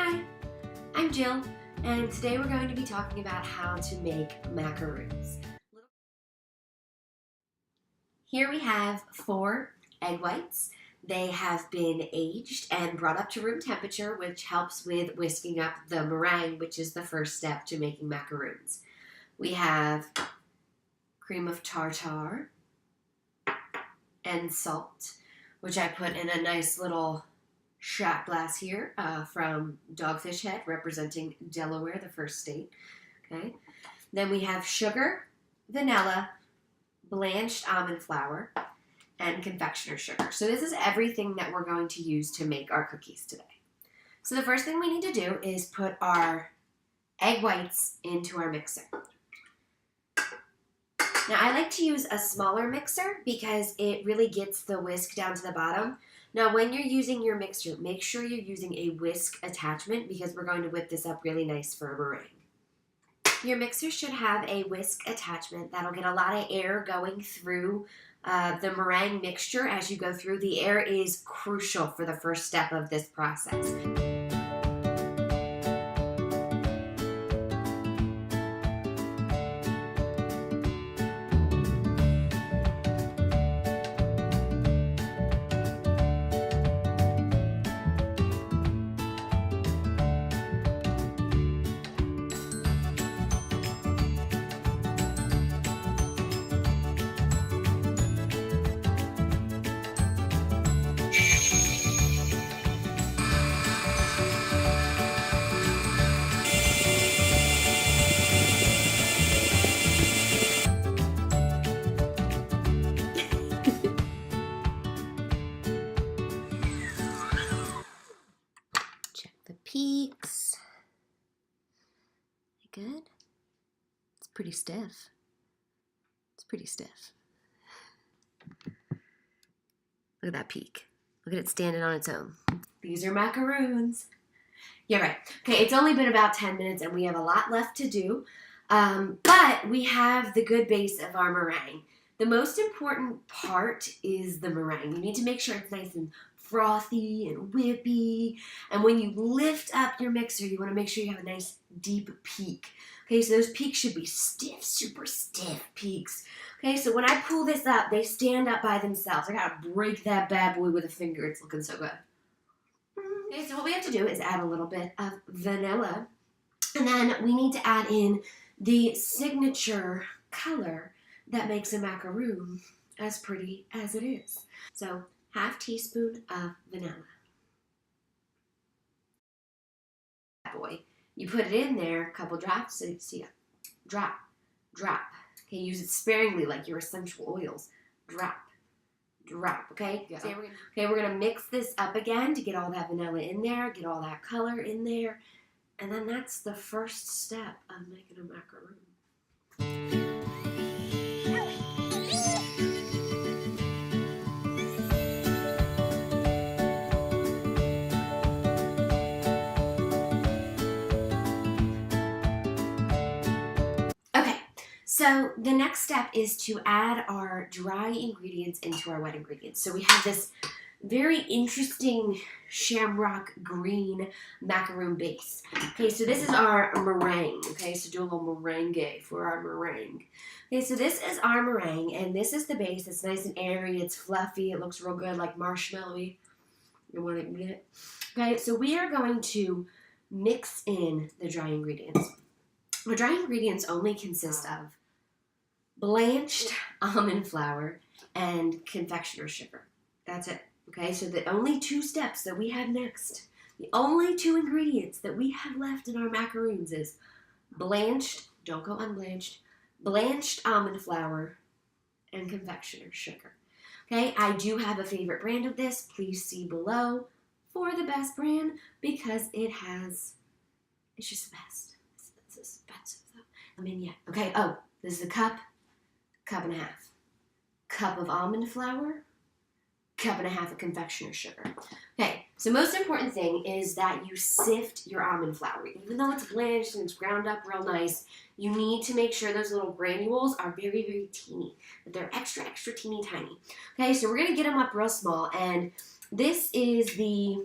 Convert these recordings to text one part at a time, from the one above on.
Hi, I'm Jill, and today we're going to be talking about how to make macaroons. Here we have 4 egg whites. They have been aged and brought up to room temperature, which helps with whisking up the meringue, which is the first step to making macaroons. We have cream of tartar and salt, which I put in a nice little shot glass here from Dogfish Head, representing Delaware, the first state. Okay. Then we have sugar, vanilla, blanched almond flour, and confectioner's sugar. So this is everything that we're going to use to make our cookies today. So the first thing we need to do is put our egg whites into our mixer. Now I like to use a smaller mixer because it really gets the whisk down to the bottom. Now when you're using your mixer, make sure you're using a whisk attachment because we're going to whip this up really nice for a meringue. Your mixer should have a whisk attachment that'll get a lot of air going through the meringue mixture as you go through. The air is crucial for the first step of this process. Peaks. Good. It's pretty stiff. It's pretty stiff. Look at that peak. Look at it standing on its own. These are macaroons. Yeah, right. Okay, it's only been about 10 minutes and we have a lot left to do. But we have the good base of our meringue. The most important part is the meringue. You need to make sure it's nice and frothy and whippy. And when you lift up your mixer, you want to make sure you have a nice deep peak. Okay, so those peaks should be stiff, super stiff peaks. Okay, so when I pull this up, they stand up by themselves. I gotta break that bad boy with a finger. It's looking so good. Okay, so what we have to do is add a little bit of vanilla. And then we need to add in the signature color that makes a macaroon as pretty as it is. So, ½ teaspoon of vanilla. Boy, you put it in there, a couple drops, so you see it. Drop, drop. Okay, use it sparingly like your essential oils. Drop, drop, okay? Yeah. Okay, we're gonna mix this up again to get all that vanilla in there, get all that color in there, and then that's the first step of making a macaroon. So the next step is to add our dry ingredients into our wet ingredients. So we have this very interesting shamrock green macaroon base. Okay, so this is our meringue. Okay, so do a little merengue for our meringue. Okay, so this is our meringue, and this is the base. It's nice and airy. It's fluffy. It looks real good, like marshmallowy. You want to eat it? Okay, so we are going to mix in the dry ingredients. The dry ingredients only consist of blanched almond flour and confectioner's sugar. That's it. Okay, so the only 2 steps that we have next, the only 2 ingredients that we have left in our macaroons is blanched, don't go unblanched, blanched almond flour and confectioner's sugar. Okay, I do have a favorite brand of this. Please see below for the best brand because it's just the best. It's expensive though. I mean, yeah. Okay, oh, this is the cup and a half. Cup of almond flour, cup and a half of confectioner's sugar. Okay, so most important thing is that you sift your almond flour. Even though it's blanched and it's ground up real nice, you need to make sure those little granules are very, very teeny. That they're extra, extra teeny tiny. Okay, so we're going to get them up real small, and this is the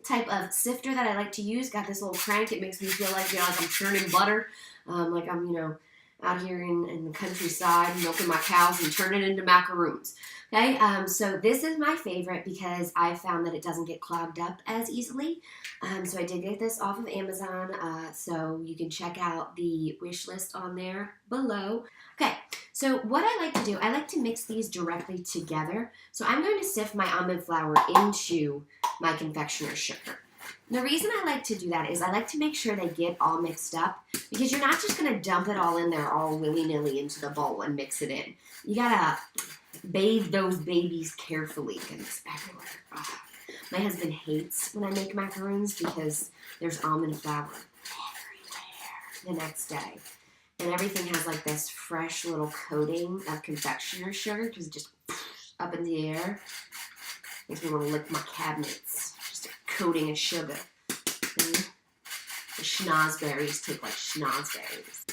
type of sifter that I like to use. Got this little crank. It makes me feel like, like I'm churning butter, like I'm, out here in the countryside milking my cows and turning it into macaroons. Okay, so this is my favorite because I found that it doesn't get clogged up as easily. So I did get this off of Amazon, so you can check out the wish list on there below. Okay, so what I like to do, I like to mix these directly together. So I'm going to sift my almond flour into my confectioner's sugar. The reason I like to do that is I like to make sure they get all mixed up, because you're not just going to dump it all in there all willy-nilly into the bowl and mix it in. You got to bathe those babies carefully. Goodness, everywhere. Oh. My husband hates when I make macaroons because there's almond flour everywhere the next day. And everything has like this fresh little coating of confectioner's sugar because it just up in the air. Makes me want to lick my cabinets. Just a coating of sugar. And the schnozberries take like schnozberries.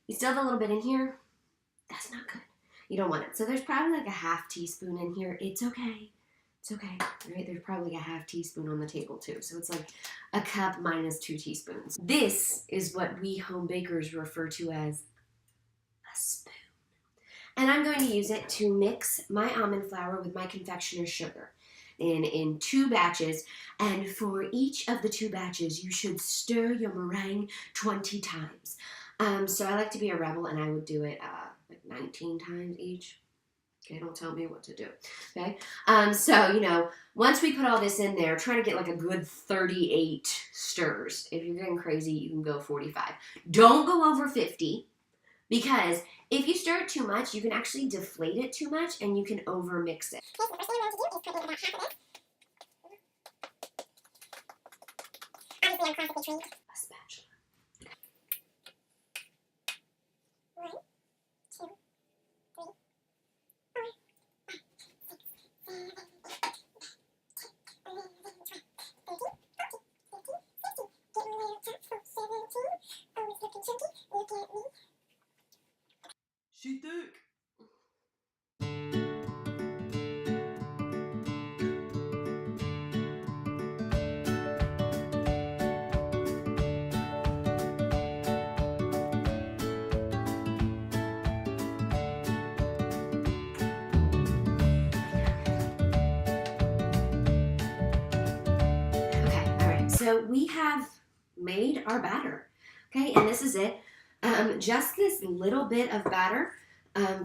You still have a little bit in here? That's not good. You don't want it. So there's probably like a half teaspoon in here. It's okay. It's okay. Right? There's probably like a half teaspoon on the table too. So it's like a cup minus 2 teaspoons. This is what we home bakers refer to as a spoon. And I'm going to use it to mix my almond flour with my confectioner's sugar in 2 batches. And for each of the 2 batches, you should stir your meringue 20 times. So I like to be a rebel, and I would do it like 19 times each. Okay, don't tell me what to do. Okay, so once we put all this in there, try to get like a good 38 stirs. If you're getting crazy, you can go 45. Don't go over 50. Because if you stir it too much, you can actually deflate it too much and you can over mix it. Okay, so the first thing I'm going to do is put in about half of this. Obviously, I'm classically trained. A spatula. 1, 2, 3, 4, 5, 6, 7, 8, 9, 10, 11, 12, 13, 14, 15, 16, 17. Oh, it's looking chunky. Look at me. She thick. Okay, all right. So we have made our batter. Okay, and this is it. Just this little bit of batter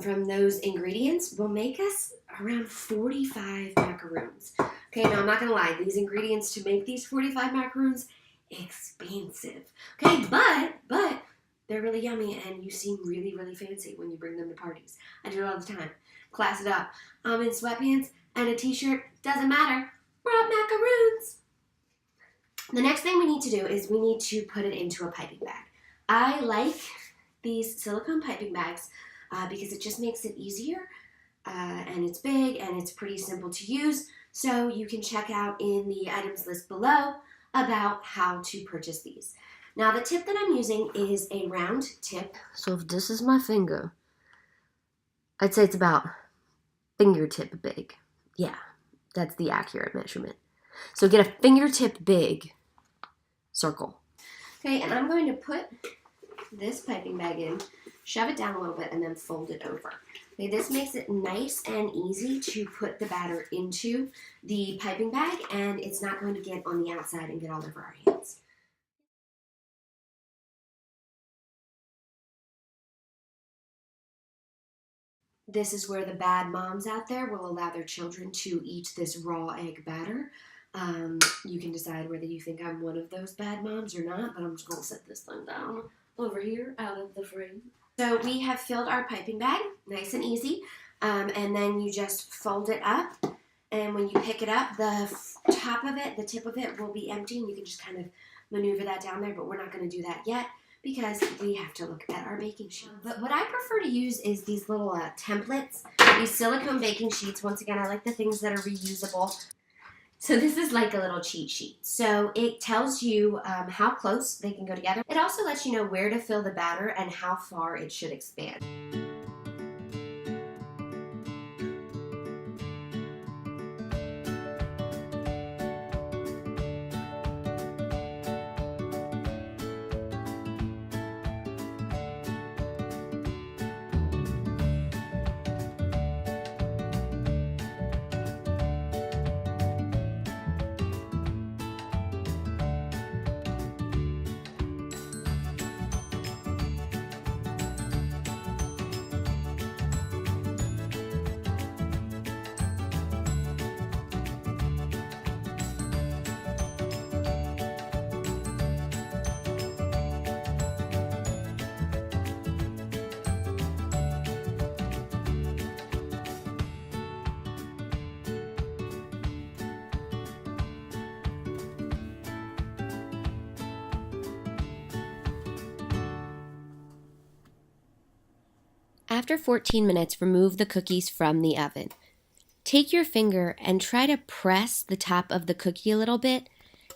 from those ingredients will make us around 45 macaroons. Okay, now I'm not gonna lie, these ingredients to make these 45 macaroons, expensive. Okay, but they're really yummy and you seem really, really fancy when you bring them to parties. I do it all the time. Class it up. I'm in sweatpants and a t-shirt, doesn't matter. Brought macaroons. The next thing we need to do is we need to put it into a piping bag. I like these silicone piping bags because it just makes it easier and it's big and it's pretty simple to use. So you can check out in the items list below about how to purchase these. Now the tip that I'm using is a round tip. So if this is my finger, I'd say it's about fingertip big. Yeah, that's the accurate measurement. So get a fingertip big circle. Okay, and I'm going to put this piping bag in, shove it down a little bit, and then fold it over. Okay, this makes it nice and easy to put the batter into the piping bag, and it's not going to get on the outside and get all over our hands. This is where the bad moms out there will allow their children to eat this raw egg batter. You can decide whether you think I'm one of those bad moms or not, but I'm just going to set this thing down over here out of the frame. So we have filled our piping bag, nice and easy, and then you just fold it up, and when you pick it up, the top of it, the tip of it will be empty, and you can just kind of maneuver that down there, but we're not going to do that yet because we have to look at our baking sheet. But what I prefer to use is these little templates, these silicone baking sheets. Once again, I like the things that are reusable. So this is like a little cheat sheet. So it tells you how close they can go together. It also lets you know where to fill the batter and how far it should expand. After 14 minutes, remove the cookies from the oven. Take your finger and try to press the top of the cookie a little bit,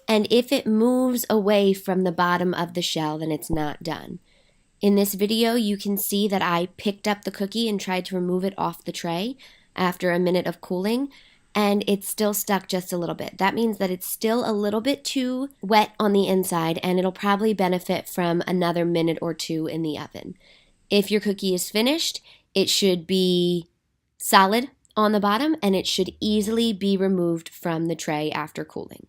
and if it moves away from the bottom of the shell, then it's not done. In this video, you can see that I picked up the cookie and tried to remove it off the tray after a minute of cooling, and it's still stuck just a little bit. That means that it's still a little bit too wet on the inside, and it'll probably benefit from another minute or two in the oven. If your cookie is finished, it should be solid on the bottom, and it should easily be removed from the tray after cooling.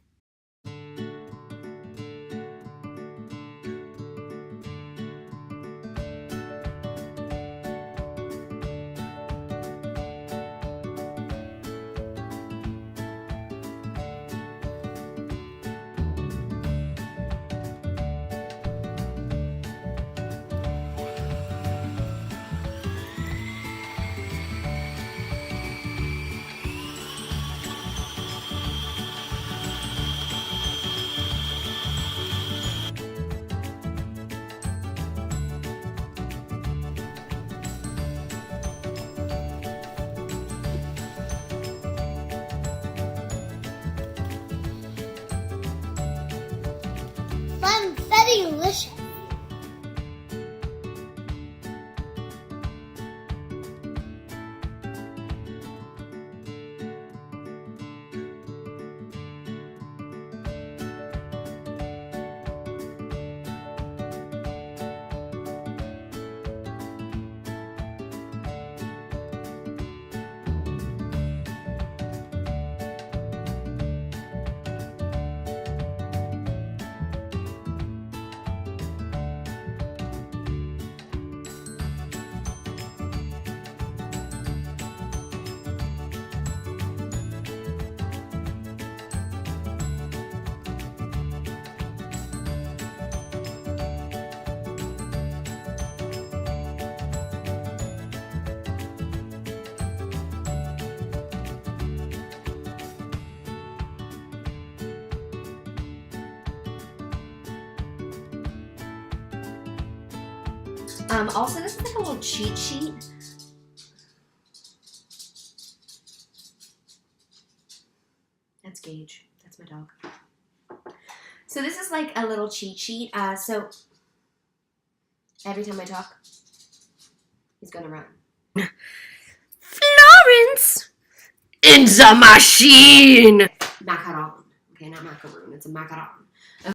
Fun, very delicious. Also, this is like a little cheat sheet. That's Gage. That's my dog. So this is like a little cheat sheet. So every time I talk, he's gonna run. Florence! In the machine! Macaron. Okay, not macaroon. It's a macaron.